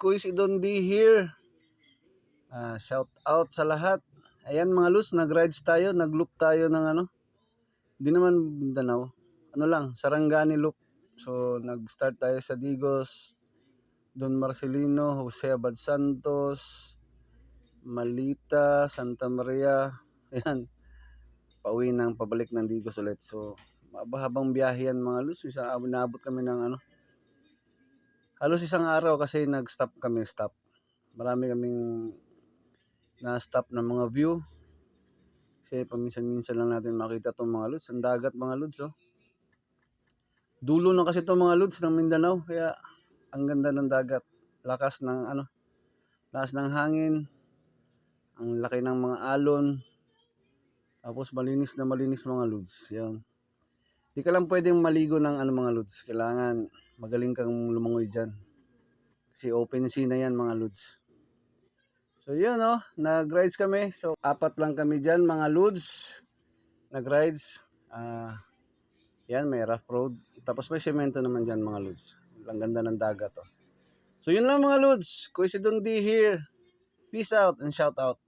Kuis Idondi here. Shout out sa lahat. Ayan mga lods, nag-rides tayo, nag-loop tayo ng ano. Di naman Mindanao. Ano lang, Sarangani loop. So nag-start tayo sa Digos, Don Marcelino, Jose Abad Santos, Malita, Santa Maria. Ayan. Pauwi ng pabalik ng Digos ulit. So mabahabang biyahe yan mga lods. Naabot kami ng ano. Halos isang araw kasi nag-stop kami, stop. Marami kaming na-stop ng mga view. Kasi paminsan-minsan lang natin makita itong mga lods. Ang dagat mga lods, oh. Dulo na kasi itong mga lods ng Mindanao. Kaya ang ganda ng dagat. Lakas ng ano, lakas ng hangin. Ang laki ng mga alon. Tapos malinis na malinis mga lods. Yan. Di ka lang pwedeng maligo ng ano mga lods. Kailangan magaling kang lumangoy dyan. Kasi open sea na yan mga lods. So yun oh, nag-rides kami. So 4 lang kami dyan mga lods. Nag-rides. Yan, may rough road. Tapos may semento naman dyan mga lods. Ang ganda ng dagat oh. So yun lang mga lods. Kuis Idondi here. Peace out and shout out.